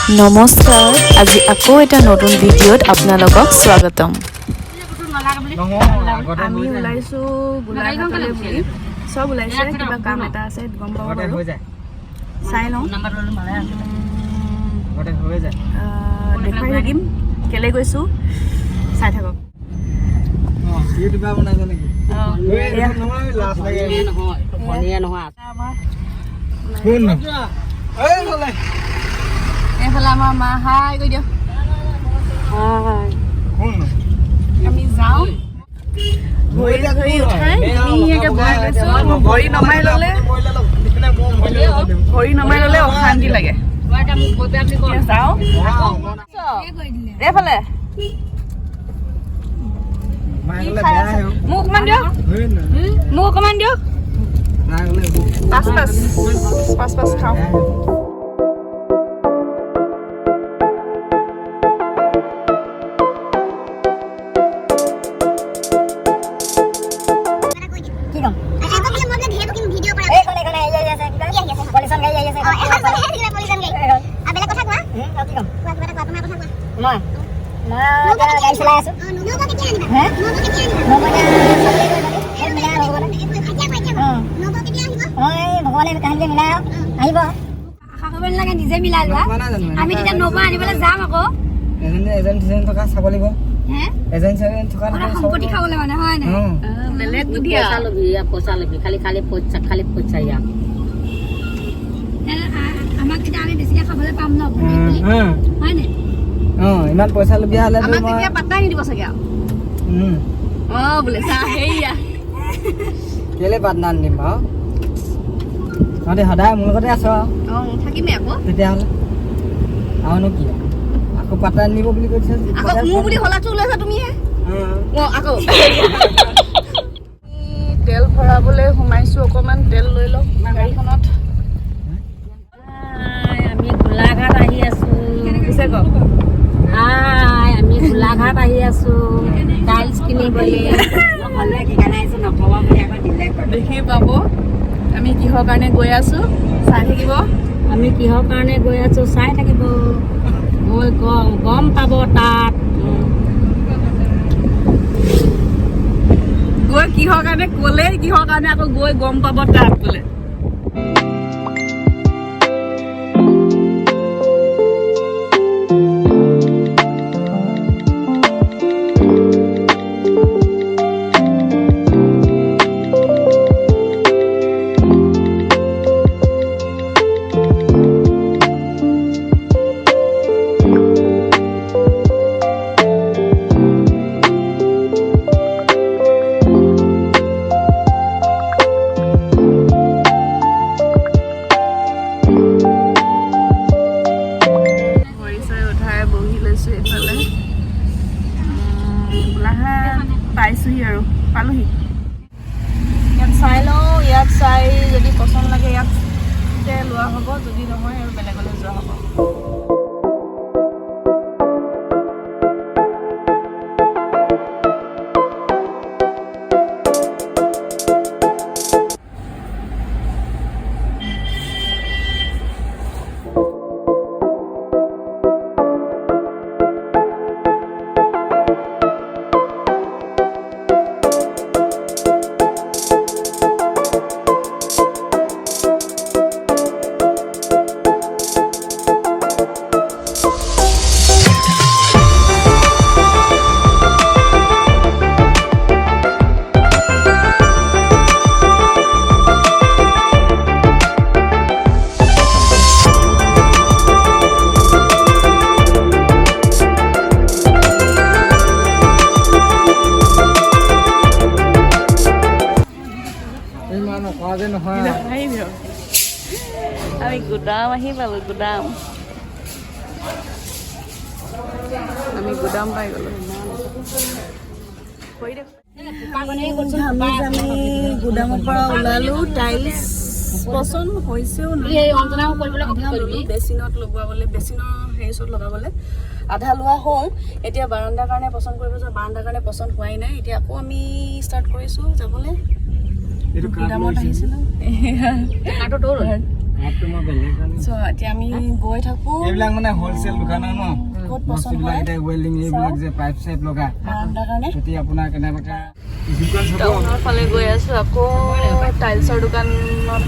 নমস্কাৰ, আজি আকৌ এটা নতুন ভিডিঅ'ত আপোনালোকক স্বাগতম। আমি ওলাইছো গোলাঘাটলৈ বুলি চব ওলাইছে কিবা কাম এটা আছে গম পাব বাৰু চাই লওঁ দেখাই থাকিম কেলে গৈছো চাই থাকক এইফালে আমাৰ মা হাই কৈ দিয়ক আমি যাওঁ ভৰি উঠাই ধুনীয়াকৈ বহাই লৈছোঁ ভৰি নমাই ল'লে অশান্তি লাগে যাওঁ এইফালে মোক অকণমান দিয়ক পাঁচ খাওঁ নিজে মিলাই লোৱা আমি তেতিয়া নবা আনিবলৈ যাম আকৌ চাব লাগিব সম্পত্তি খাবলৈ মানে হয় নাই পইচা লবি খালি পইচা আমাক তেতিয়া আমি বেছিকে খাবলৈ পাম ন হয় নাই ইমান পইচা লবি হলে আমাক তেতিয়া পাত্তাই নিদিব চাগে বোলে চা সেইয়া কেলে পাত্তা নিদিম বাৰু তহঁতি সদায় মোৰ লগতে আছ থাকিমেই আকৌ তেতিয়াহ'লে আৰুনো কি আকৌ পাত্তা নিদিব বুলি কৈছে আকৌ মোৰ বুলি হলাটো ওলাইছা তুমিহে আকৌ তেল ভৰাবলৈ সোমাইছো অকণমান তেল লৈ লওক গাড়ীখনত আমি গোলাঘাট আহি আছো পিছে কওক আমি গোলাঘাট আহি আছো টাইলছ কিনিবলৈ দেখি পাব আমি কিহৰ কাৰণে গৈ আছো চাই থাকিব আমি কিহৰ কাৰণে গৈ আছো চাই থাকিব গৈ গম পাব তাত গৈ কিহৰ কাৰণে ক'লে কিহৰ কাৰণে আকৌ গৈ গম পাব তাত বোলে পাইছোহি আৰু পালোহি ইয়াত চাই লওঁ ইয়াত চাই যদি পচন্দ লাগে ইয়াতে লোৱা হ'ব যদি নহয় আৰু বেলেগলৈ যোৱা হ'ব আমি গুদাম আহি পালো গুদাম আমি গুদাম পাই গলো আমি গুদামৰ পৰা ওলালো টাইলছ পচন্দ হৈছেও বেচিনত লগোৱাবলৈ বেচিনৰ হেৰি ওচৰত লগাবলৈ আধা লোৱা হ'ল এতিয়া বাৰাণ্ডাৰ কাৰণে পচন্দ কৰিব যাওঁ বাৰাণ্ডাৰ কাৰণে পচন্দ হোৱাই নাই এতিয়া আকৌ আমি ষ্টাৰ্ট কৰিছোঁ যাবলৈ গুদামত আহিছিলোঁ ভাতটো মই বেলেগ জানো চ' এতিয়া আমি গৈ থাকোঁ এইবিলাক মানে হ'লচেল দোকানৰ ন ক'ত পচন্দ বস্তুবিলাক হয় এতিয়া ৱেল্ডিং এইবিলাক যে পাইপ চাইপ লগা বাৰাণ্ডাৰ কাৰণে যদি আপোনাৰ কেনেবাকৈ দোকান চাব টাউনৰ ফালে গৈ আছোঁ আকৌ টাইলছৰ দোকানত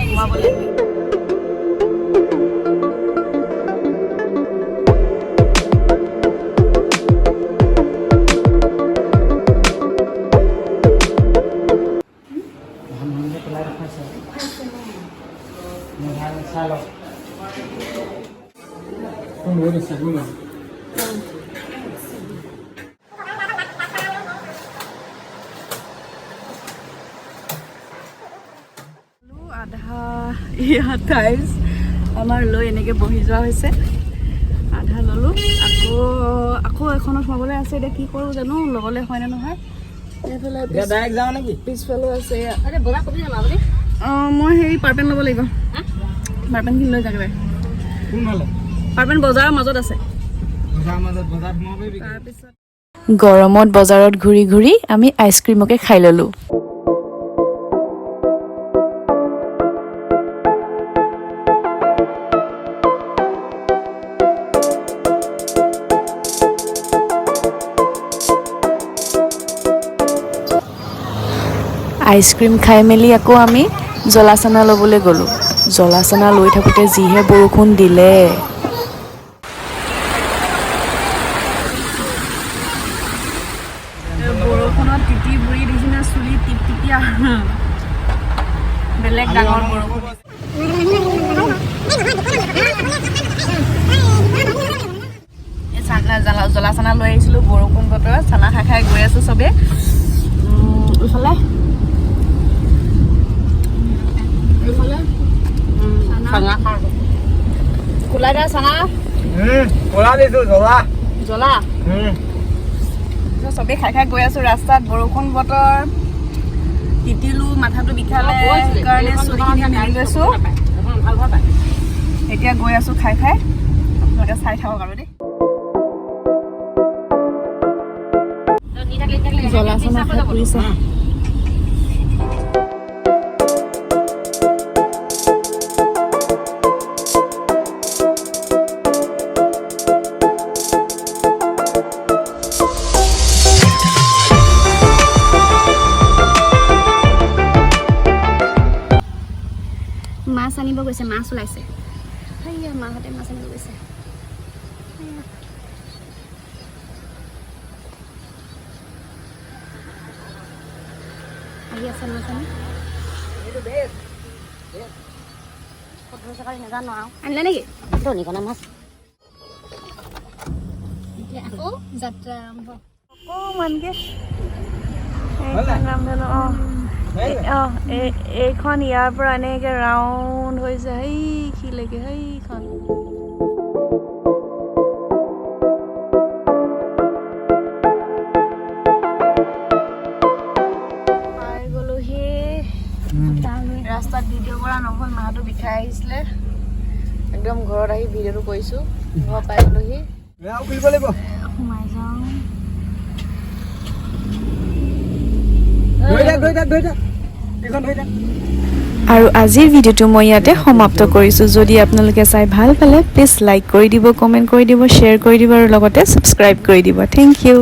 সোমাবলৈ পেলাই ৰখাইছে ভাল চাই লওক কোন হৈ গৈছে কোন আধা ইয়াত টাইলছ আমাৰ লৈ এনেকৈ বহি যোৱা হৈছে আধা ল'লোঁ আকৌ এখনত সোমাবলৈ আছে এতিয়া কি কৰোঁ জানো ল'বলৈ হয়নে নহয় এইফালে ডাইৰেক্ট যাওঁ নেকি পিছফালেও আছে বজাৰ কৰি যাম আপুনি অঁ মই হেৰি পাৰপেন ল'ব লাগিব পাৰপেনখিনি লৈ যাগৈ কোন হ'লে পাৰপেন বজাৰৰ মাজত আছে বজাৰ সোমাব পাৰিবি তাৰপিছত গৰমত বজাৰত ঘূৰি ঘূৰি আমি আইচক্ৰীমকে খাই ল'লোঁ। আইচক্ৰীম খাই মেলি আকৌ আমি জ্বলা চানা ল'বলৈ গ'লোঁ। জ্বলা চানা লৈ থাকোঁতে যিহে বৰষুণ দিলে। বৰষুণত তিতি বুৰি নিচিনা চুলি টিপটিপীয়া বেলেগ ডাঙৰ বৰষুণ এই জ্বলা চানা লৈ আহিছিলোঁ বৰষুণ বতৰত চানা খাই খাই গৈ আছোঁ চবেই ইফালে কোলাই দা চানা কলা দিছোঁ জ্বলা জ্বলা চবেই খাই খাই গৈ আছোঁ ৰাস্তাত বৰষুণ বতৰ তিতিলোঁ মাথাটো বিষালে কাৰণে চুলিখিনি মেলি গৈছোঁ এতিয়া গৈ আছোঁ খাই খাই আপোনালোকে চাই থাকক আৰু দেই জ্বলা চানা খাই পৰিছে মাছ আনিব গৈছে মাছ ওলাইছে সেইয়া মাহঁতে মাছ আনিব গৈছে আহি আছে মাছ আনি নাজানো আৰু আনিলে নেকি ধনিকণা মাছ এতিয়া আকৌ যাত্ৰা আৰম্ভ অকণমানকৈ এইখন ইয়াৰ পৰা এনেকৈ ৰাউণ্ড হৈছে সেইখিলৈকে সেইখন পাই গ'লোহি ৰাস্তাত ভিডিঅ' কৰা নহ'ল মাহঁতো বিষাই আহিছিলে একদম ঘৰত আহি ভিডিঅ'টো কৰিছোঁ ঘৰ পাই গ'লোহি সোমাই যাওঁ আৰু আজিৰ ভিডিঅ'টো মই ইয়াতে সমাপ্ত কৰিছোঁ। যদি আপোনালোকে চাই ভাল পালে প্লিজ লাইক কৰি দিব, কমেণ্ট কৰি দিব, শ্বেয়াৰ কৰি দিব আৰু লগতে ছাবস্ক্ৰাইব কৰি দিব। Thank U.